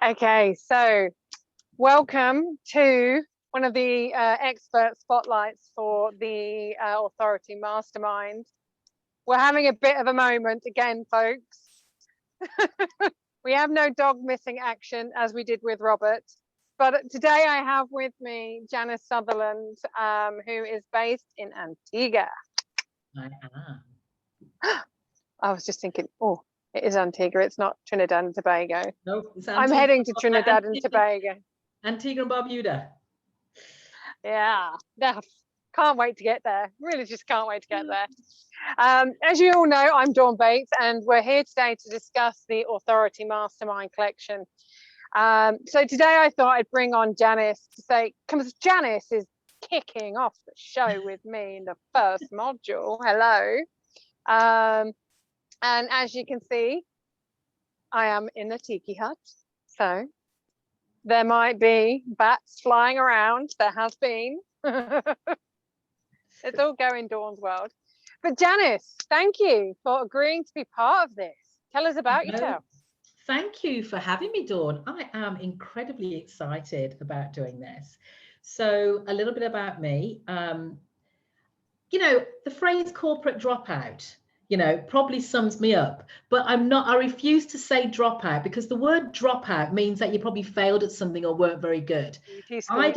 Okay, so welcome to one of the expert spotlights for the Authority Mastermind. We're having a bit of a moment again, folks. We have no dog missing action as we did with Robert. But today I have with me Janice Sutherland, who is based in Antigua. I am. I was just thinking, oh, it is Antigua. It's not Trinidad and Tobago. No, it's I'm heading to Trinidad and Tobago. Antigua and Barbuda. Yeah, can't wait to get there. Really just can't wait to get there. As you all know, I'm Dawn Bates, and we're here today to discuss the Authority Mastermind collection. So today I thought I'd bring on Janice to say, because Janice is kicking off the show with me in the first module. Hello. And as you can see, I am in a tiki hut. So there might be bats flying around. There has been. It's all going Dawn's world. But Janice, thank you for agreeing to be part of this. Tell us about yourself. Thank you for having me, Dawn. I am incredibly excited about doing this. So a little bit about me. You know, the phrase corporate dropout, probably sums me up, but I refuse to say dropout, because the word dropout means that you probably failed at something or weren't very good. I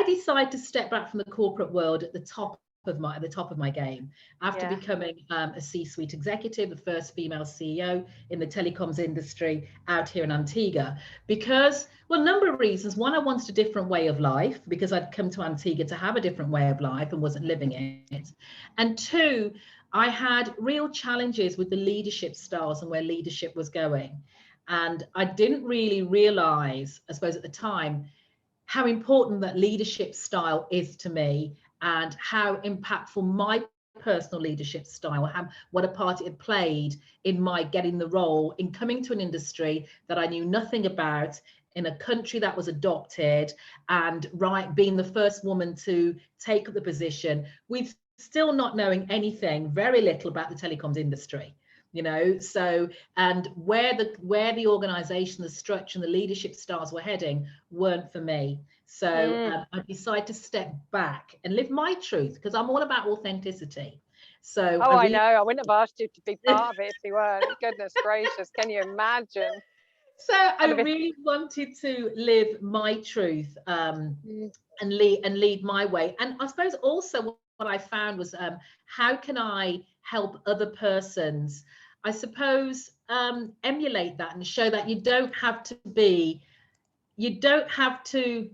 decided to step back from the corporate world at the top of my game after becoming a C-suite executive, the first female CEO in the telecoms industry out here in Antigua, because, well, a number of reasons. One, I wanted a different way of life, because I'd come to Antigua to have a different way of life and wasn't living it. And two, I had real challenges with the leadership styles and where leadership was going. And I didn't really realize, I suppose at the time, how important that leadership style is to me, and how impactful my personal leadership style, what a part it had played in my getting the role, in coming to an industry that I knew nothing about, in a country that was adopted, and being the first woman to take up the position, with still not knowing anything, very little about the telecoms industry. So, and where the organization, the structure and the leadership styles were heading weren't for me. So I decided to step back and live my truth, because I'm all about authenticity. So I know, I wouldn't have asked you to be part of it if you weren't. Goodness gracious, can you imagine? So I really wanted to live my truth, and lead my way. And I suppose also what I found was, how can I help other persons, I suppose, emulate that and show that you don't have to,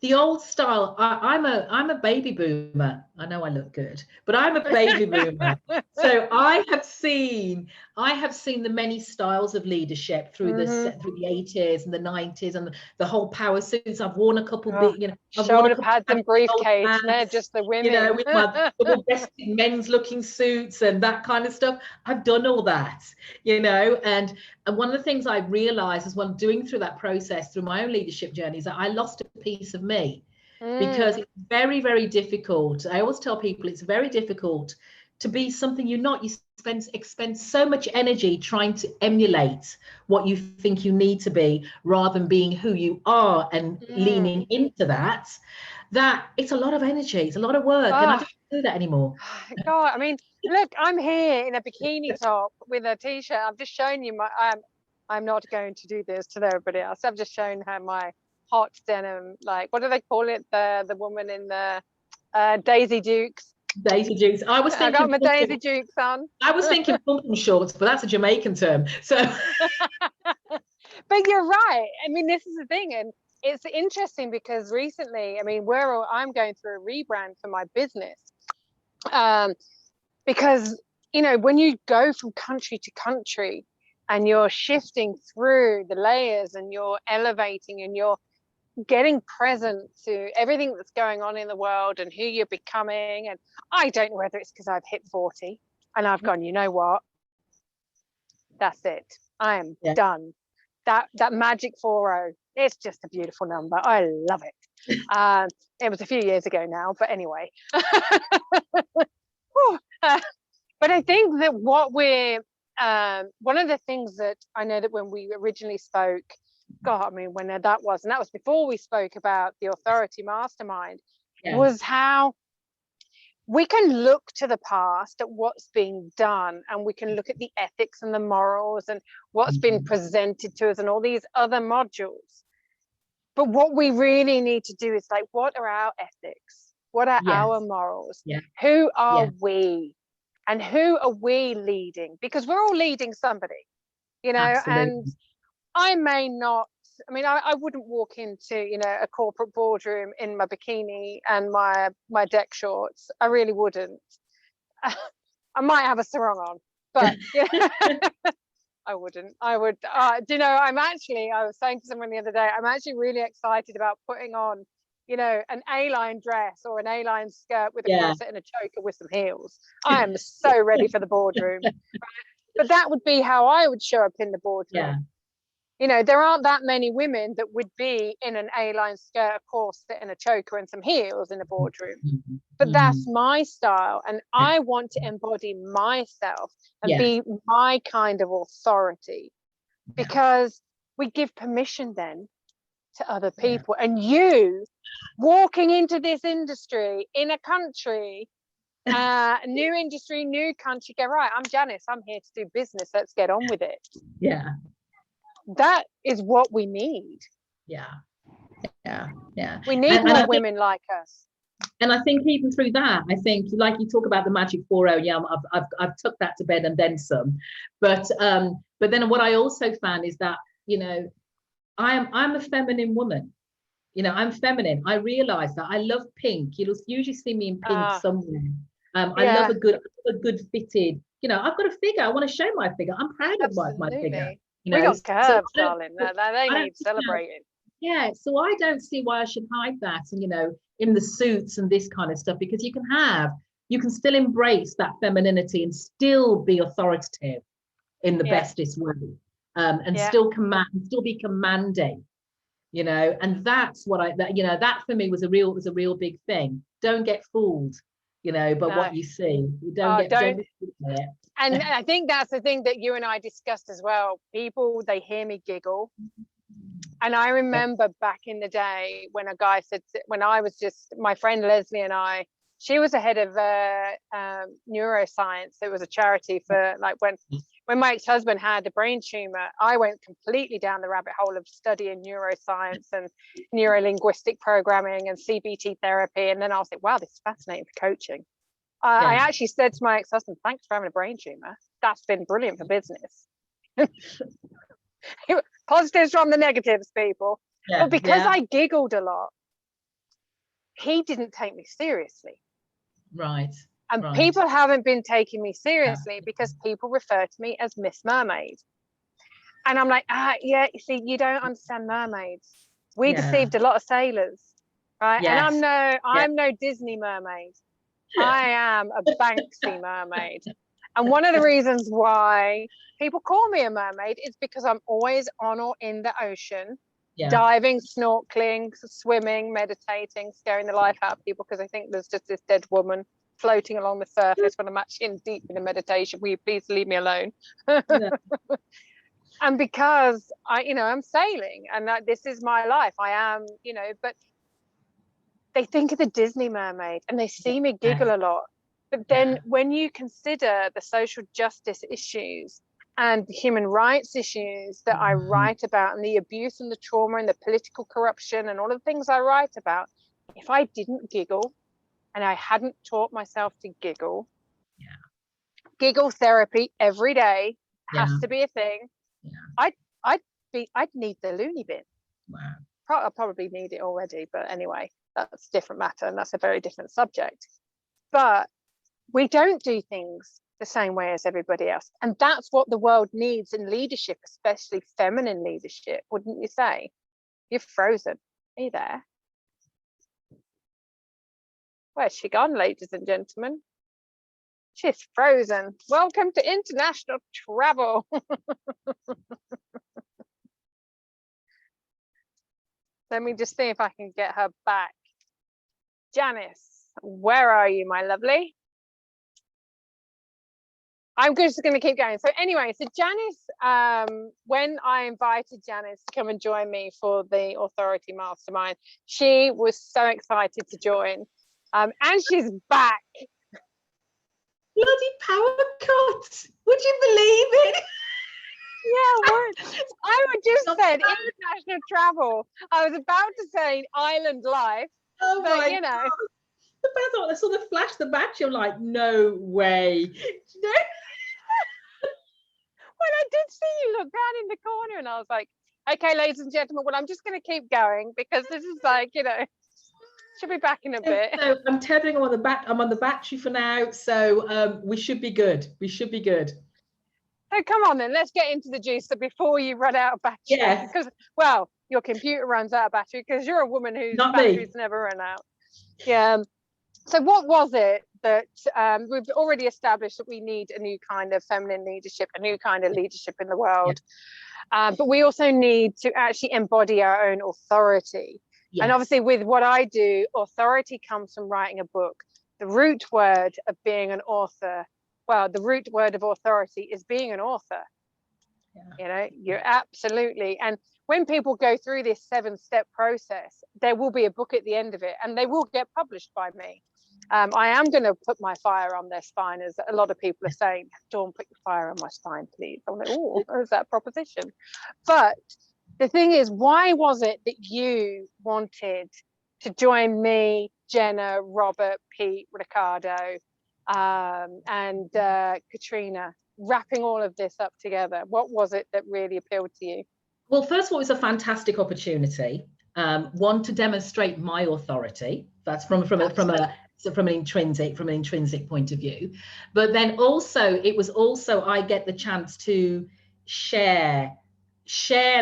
the old style. I'm a baby boomer. I know I look good, but I'm a baby boomer. So I have seen the many styles of leadership through the 80s and the 90s, and the whole power suits. I've worn a couple big, shoulder pads and briefcase. They're just the women. With my double breasted men's looking suits and that kind of stuff. I've done all that, and one of the things I realized as well, doing through that process, through my own leadership journey, is that I lost a piece of me, because it's very, very difficult. I always tell people it's very difficult to be something you're not. You expend so much energy trying to emulate what you think you need to be, rather than being who you are and leaning into that it's a lot of energy, it's a lot of work, and I don't do that anymore. God, I mean, look, I'm here in a bikini top with a t-shirt. I've just shown you I'm not going to do this to everybody else. I've just shown her my hot denim, like, what do they call it? The woman in the Daisy Dukes. Daisy Dukes. I got my Daisy Dukes on. I was thinking pumpkin shorts, but that's a Jamaican term. So, but you're right. I mean, this is the thing, and it's interesting because recently, I mean, I'm going through a rebrand for my business, because when you go from country to country and you're shifting through the layers and you're elevating and you're getting present to everything that's going on in the world and who you're becoming. And I don't know whether it's because I've hit 40 and I've gone, you know what, that's it, I am done. That magic 40, it's just a beautiful number. I love it. It was a few years ago now, but anyway. But I think that what we're one of the things that I know that when we originally spoke, God, I mean, when that was, and that was before we spoke about the Authority Mastermind, was how we can look to the past at what's being done, and we can look at the ethics and the morals and what's been presented to us and all these other modules. But what we really need to do is like, what are our ethics? What are our morals? Who are we? And who are we leading? Because we're all leading somebody, you know. Absolutely. And I may not, I mean, I wouldn't walk into, you know, a corporate boardroom in my bikini and my deck shorts. I really wouldn't. I might have a sarong on, but you know, I wouldn't. I would, do you know, I was saying to someone the other day, I'm actually really excited about putting on, you know, an A-line dress or an A-line skirt with a corset and a choker with some heels. I am so ready for the boardroom. But that would be how I would show up in the boardroom. You know, there aren't that many women that would be in an A-line skirt, a corset and a choker and some heels in a boardroom. But that's my style, and I want to embody myself and be my kind of authority, because we give permission then to other people. And you walking into this industry in a country, new industry, new country, go, right, I'm Janice, I'm here to do business, let's get on with it. That is what we need. We need more women like us. And I think even through that, I think, like you talk about the magic 4-0, I've took that to bed and then some. But then what I also found is that, you know, I'm a feminine woman. You know, I'm feminine. I realize that I love pink. You'll usually see me in pink somewhere. I love a good fitted, you know, I've got a figure. I want to show my figure. I'm proud of my figure. You know? We got curves, darling. They need celebrating. So I don't see why I should hide that, and, you know, in the suits and this kind of stuff, because you can still embrace that femininity and still be authoritative in the bestest way, and still be commanding, you know. And that's what that for me was a real big thing. Don't get fooled, you know, by what you see. You don't be fooled by it. And I think that's the thing that you and I discussed as well. People, they hear me giggle. And I remember back in the day when a guy said, when I was just, my friend Leslie and I, she was the head of neuroscience. It was a charity for, like, when my ex-husband had a brain tumor, I went completely down the rabbit hole of studying neuroscience and neuro-linguistic programming and CBT therapy. And then I was like, wow, this is fascinating for coaching. I actually said to my ex-husband, thanks for having a brain tumor. That's been brilliant for business. Positives from the negatives, people. But because I giggled a lot, he didn't take me seriously. Right. And people haven't been taking me seriously because people refer to me as Miss Mermaid. And I'm like, you see, you don't understand mermaids. We deceived a lot of sailors, right? And I'm no Disney mermaid. I am a Banksy mermaid. And one of the reasons why people call me a mermaid is because I'm always on or in the ocean, diving, snorkeling, swimming, meditating, scaring the life out of people because I think there's just this dead woman floating along the surface when I'm actually in deep in a meditation. Will you please leave me alone? And because I'm sailing and this is my life. I am, but they think of the Disney mermaid and they see me giggle a lot. But then when you consider the social justice issues and the human rights issues that I write about, and the abuse and the trauma and the political corruption and all of the things I write about, if I didn't giggle and I hadn't taught myself to giggle, giggle therapy every day has to be a thing. I'd need the loony bin. Wow. I'll probably need it already, but anyway, that's a different matter and that's a very different subject. But we don't do things the same way as everybody else. And that's what the world needs in leadership, especially feminine leadership, wouldn't you say? You're frozen. Are you there? Where's she gone, ladies and gentlemen? She's frozen. Welcome to international travel. Let me just see if I can get her back. Janice, where are you, my lovely? I'm just going to keep going. So anyway, so Janice, when I invited Janice to come and join me for the Authority Mastermind, she was so excited to join. And she's back. Bloody power cut. Would you believe it? Yeah, what? I would just said international travel. I was about to say island life. Oh but my you know. God. The best one, I saw the flash, the battery. I'm like, no way. You know? Well, I did see you look down in the corner, and I was like, okay, ladies and gentlemen, well, I'm just going to keep going because this is like, you know, should be back in a bit. So I'm tethering on the back. I'm on the battery for now, so we should be good. We should be good. So come on then, let's get into the juicer before you run out of battery. Yes. Because, well, your computer runs out of battery because you're a woman whose batteries never run out. Yeah. So what was it that we've already established that we need a new kind of feminine leadership, a new kind of leadership in the world. Yeah. But we also need to actually embody our own authority. Yes. And obviously with what I do, authority comes from writing a book. The root word of being an author, well, the root word of authority is being an author. Yeah. You know, you're absolutely. And when people go through this 7-step process, there will be a book at the end of it and they will get published by me. I am going to put my fire on their spine, as a lot of people are saying. Dawn, put your fire on my spine, please. I'm like, oh, there's that proposition. But the thing is, why was it that you wanted to join me, Jenna, Robert, Pete, Ricardo, and Katrina, wrapping all of this up together? What was it that really appealed to you? Well, first of all, it's a fantastic opportunity. One, to demonstrate my authority. That's from an intrinsic point of view. But then also, it was also, I get the chance to share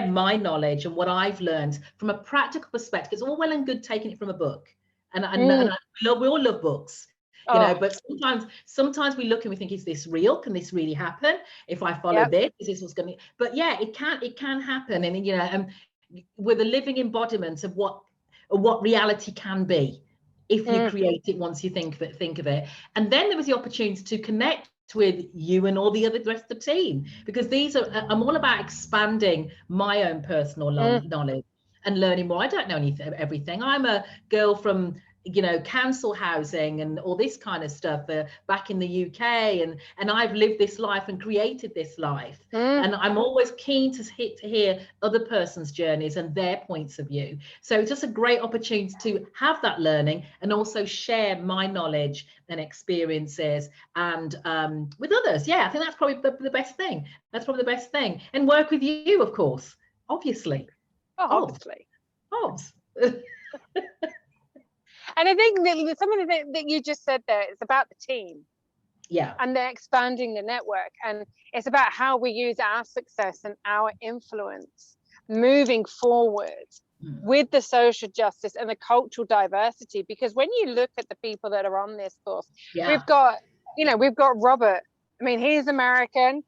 my knowledge and what I've learned from a practical perspective. It's all well and good taking it from a book, and we all love books, you know. But sometimes we look and we think, is this real? Can this really happen? If I follow this, is this what's going to? But yeah, it can happen, and you know, we're the living embodiment of what reality can be if you create it once you think of it. And then there was the opportunity to connect with you and all the rest of the team, because I'm all about expanding my own personal knowledge and learning more. I don't know everything. I'm a girl from, you know, council housing and all this kind of stuff back in the UK, and I've lived this life and created this life, and I'm always keen to hear other person's journeys and their points of view. So it's just a great opportunity to have that learning and also share my knowledge and experiences and with others. Yeah, I think that's probably the best thing. That's probably the best thing. And work with you, of course, obviously. Obviously. And I think that something that you just said there is about the team. Yeah. And they're expanding the network. And it's about how we use our success and our influence moving forward with the social justice and the cultural diversity. Because when you look at the people that are on this course, we've got Robert. I mean, he's American.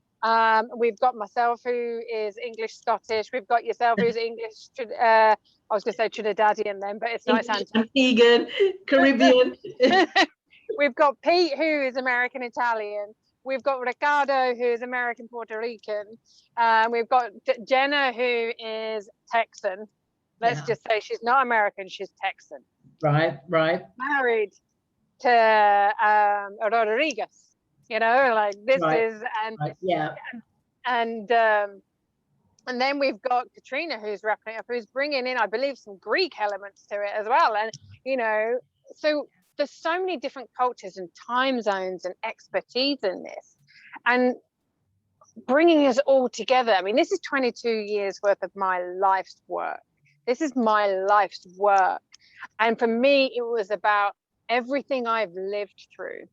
We've got myself, who is English Scottish. We've got yourself, who's English. I was going to say Trinidadian then, but it's not. Antiguan, Caribbean. We've got Pete, who is American Italian. We've got Ricardo, who is American Puerto Rican. We've got Jenna, who is Texan. Let's just say she's not American, she's Texan. Right. Married to Rodriguez. You know, like this is, and then we've got Katrina, who's wrapping it up, who's bringing in, I believe, some Greek elements to it as well. And, you know, so there's so many different cultures and time zones and expertise in this. And bringing us all together. I mean, this is 22 years worth of my life's work. This is my life's work. And for me, it was about everything I've lived through.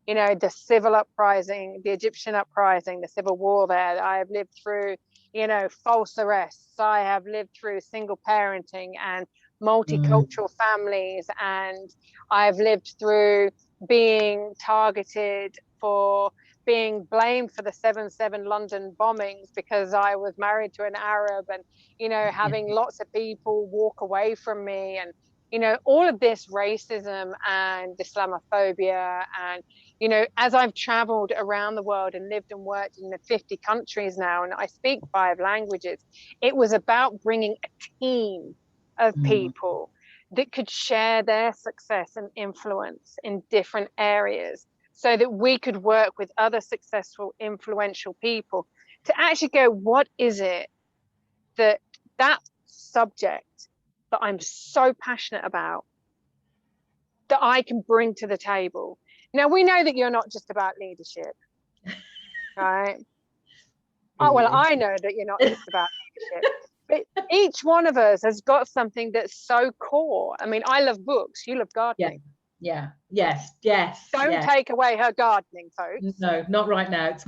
You know, the civil uprising, the Egyptian uprising, the civil war there. I have lived through, you know, false arrests. I have lived through single parenting and multicultural families. And I've lived through being targeted for being blamed for the 7/7 London bombings because I was married to an Arab, and, you know, having lots of people walk away from me and you know, all of this racism and Islamophobia, and, you know, as I've traveled around the world and lived and worked in the 50 countries now, and I speak 5 languages, it was about bringing a team of people that could share their success and influence in different areas, so that we could work with other successful, influential people to actually go, what is it that subject that I'm so passionate about that I can bring to the table? Now, we know that you're not just about leadership, right? Oh, well, I know that you're not just about leadership, but each one of us has got something that's so core. I mean, I love books, you love gardening. Yes. Don't take away her gardening, folks. No, not right now. It's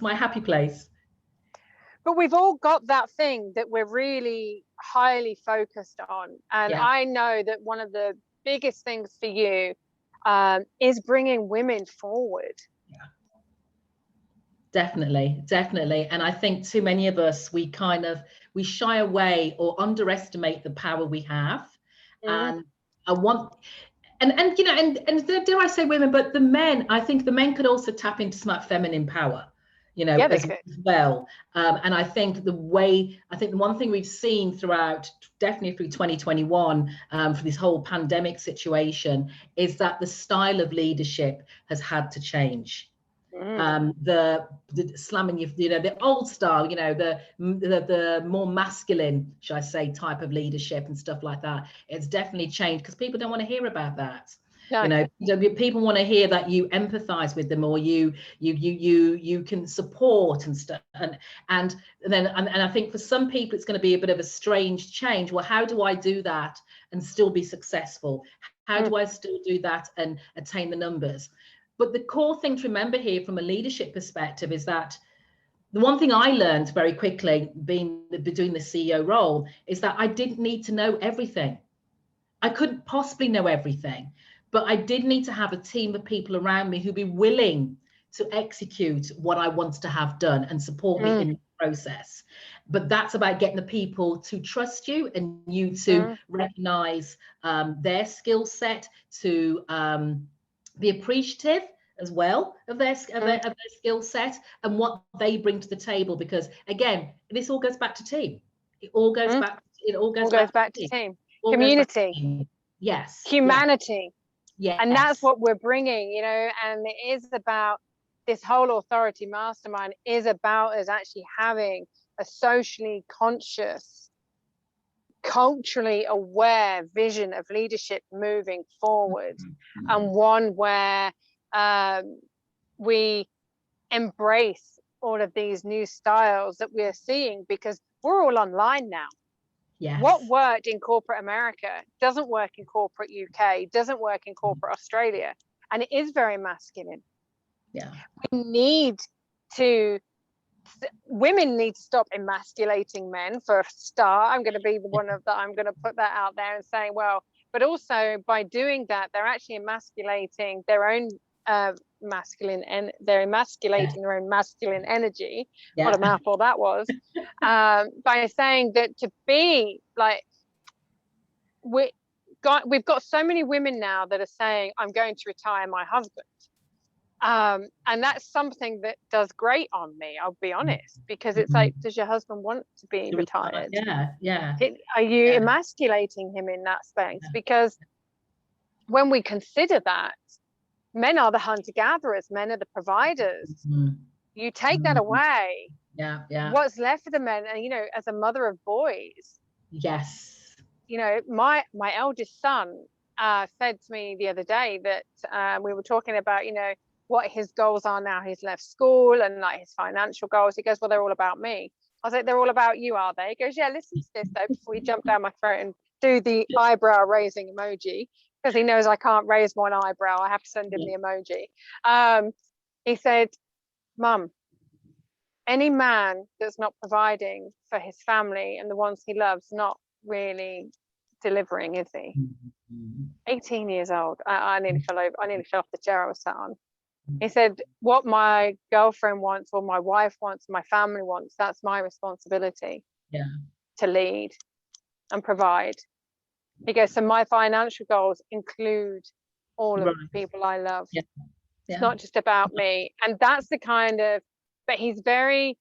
my happy place. But we've all got that thing that we're really highly focused on. And I know that one of the biggest things for you is bringing women forward. Definitely. And I think too many of us, we shy away or underestimate the power we have. And I want, and you know, and dare I say women, but the men, I think the men could also tap into some feminine power, you know, as well. And I think the one thing we've seen throughout, definitely through 2021, for this whole pandemic situation, is that the style of leadership has had to change. The slamming, you know, the old style, you know, the more masculine, should I say, type of leadership and stuff like that, it's definitely changed, because people don't want to hear about that. No. You know, people want to hear that you empathize with them, or you can support and stuff, and I think for some people it's going to be a bit of a strange change. Well, how do I do that and still be successful? How do I still do that and attain the numbers? But the core thing to remember here from a leadership perspective is that the one thing I learned very quickly, doing the CEO role, is that I didn't need to know everything. I couldn't possibly know everything, but I did need to have a team of people around me who'd be willing to execute what I wanted to have done and support me in the process. But that's about getting the people to trust you, and you to recognize their skill set, to be appreciative as well of their skill set and what they bring to the table. Because again, this all goes back to team. It all goes back to team. Community. Yes. Humanity. Yes. And that's what we're bringing, you know, and it is about, this whole authority mastermind is about us actually having a socially conscious, culturally aware vision of leadership moving forward, and one where we embrace all of these new styles that we're seeing, because we're all online now. Yes. What worked in corporate America doesn't work in corporate UK, doesn't work in corporate Australia, and it is very masculine. Yeah, women need to stop emasculating men, for a start. I'm going to be the one of that. I'm going to put that out there and say, well, but also by doing that, they're actually emasculating their own masculine, and they're emasculating their own masculine energy. What a mouthful that was. By saying that, to be like, we've got so many women now that are saying, I'm going to retire my husband. And that's something that does great on me, I'll be honest, because it's like, does your husband want to be retired? Are you emasculating him in that space? Because when we consider that, men are the hunter-gatherers, men are the providers. You take that away, what's left for the men? And, you know, as a mother of boys, you know, my eldest son said to me the other day that we were talking about, you know, what his goals are now he's left school, and like his financial goals. He goes, well, they're all about me. I was like, they're all about you, are they? He goes, yeah, listen to this though, before you jump down my throat and do the eyebrow raising emoji, because he knows I can't raise one eyebrow. I have to send him the emoji. He said, Mum, any man that's not providing for his family and the ones he loves, not really delivering, is he? 18 years old. I nearly fell off the chair I was sat on. He said, what my girlfriend wants, or my wife wants, my family wants, that's my responsibility to lead and provide. He goes, so my financial goals include all of Right. the people I love. Yeah. It's not just about me. And that's the kind of, but he's a very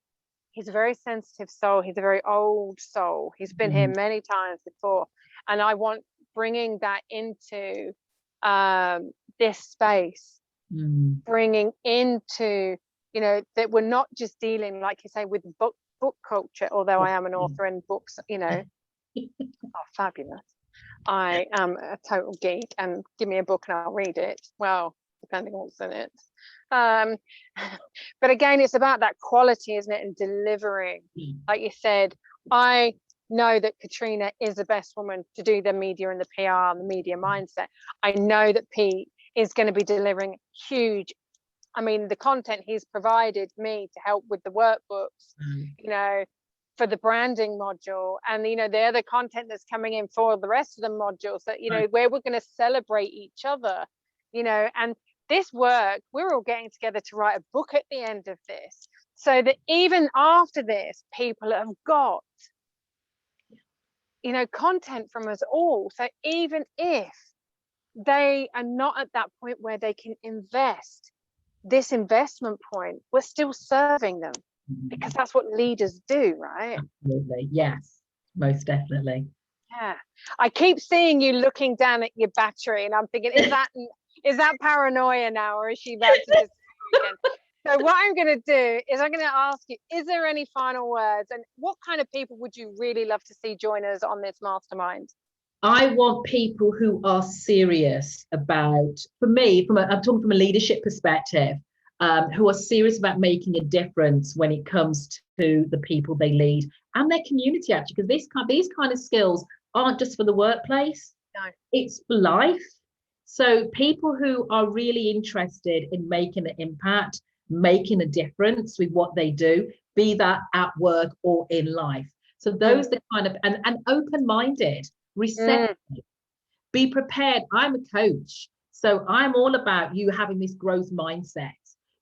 sensitive soul. He's a very old soul. He's been here many times before. And I want bringing that into this space, bringing into, you know, that we're not just dealing, like you say, with book culture, although I am an author and books, you know, are fabulous. I am a total geek, and give me a book and I'll read it. Well, depending on what's in it. But again, it's about that quality, isn't it? And delivering. Like you said, I know that Katrina is the best woman to do the media and the PR and the media mindset. I know that Pete is going to be delivering huge. I mean, the content he's provided me to help with the workbooks, you know, for the branding module, and, you know, the other content that's coming in for the rest of the modules, that, you know, where we're going to celebrate each other, you know, and this work, we're all getting together to write a book at the end of this, so that even after this, people have got, you know, content from us all. So even if they are not at that point where they can invest this investment point, we're still serving them, because that's what leaders do, right? Absolutely. Yes, most definitely. Yeah. I keep seeing you looking down at your battery, and I'm thinking, is that paranoia now, or is she about to just again? So what I'm going to do is I'm going to ask you, is there any final words, and what kind of people would you really love to see join us on this mastermind? I want people who are serious about, for me, I'm talking from a leadership perspective, who are serious about making a difference when it comes to the people they lead and their community, actually, because these kind of skills aren't just for the workplace. No. It's for life. So people who are really interested in making an impact, making a difference with what they do, be that at work or in life. So those are the kind of, and open-minded, receptive, be prepared. I'm a coach, so I'm all about you having this growth mindset.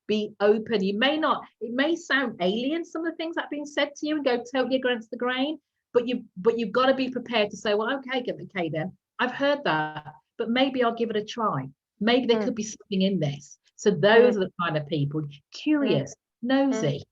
Be open. It may sound alien, some of the things that are being said to you, and go totally against the grain, but you've got to be prepared to say, well, okay then, I've heard that, but maybe I'll give it a try. Maybe there could be something in this. So those are the kind of people, curious, nosy.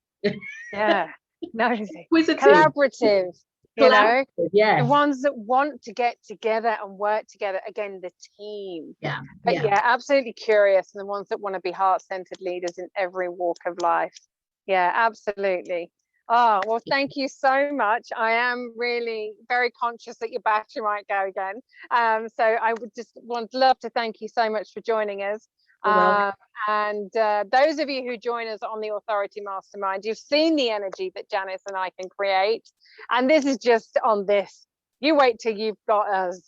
Yeah, nosy, Inquisitive. collaborative, you know, yes. the ones that want to get together and work together, again, the team. Yeah. But yeah, absolutely curious, and the ones that want to be heart-centered leaders in every walk of life. Yeah, absolutely. Oh, well, thank you so much. I am really very conscious that your battery might go again. So I would just love to thank you so much for joining us. And those of you who join us on the Authority Mastermind, you've seen the energy that Janice and I can create. And this is just on this. You wait till you've got us.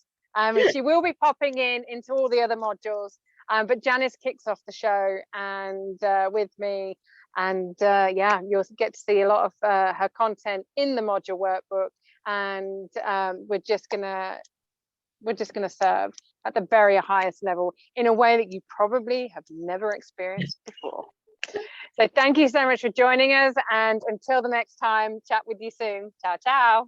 She will be popping into all the other modules. But Janice kicks off the show and with me. And yeah, you'll get to see a lot of her content in the module workbook. And we're just gonna serve at the very highest level in a way that you probably have never experienced before. So thank you so much for joining us, and until the next time, chat with you soon. Ciao, ciao.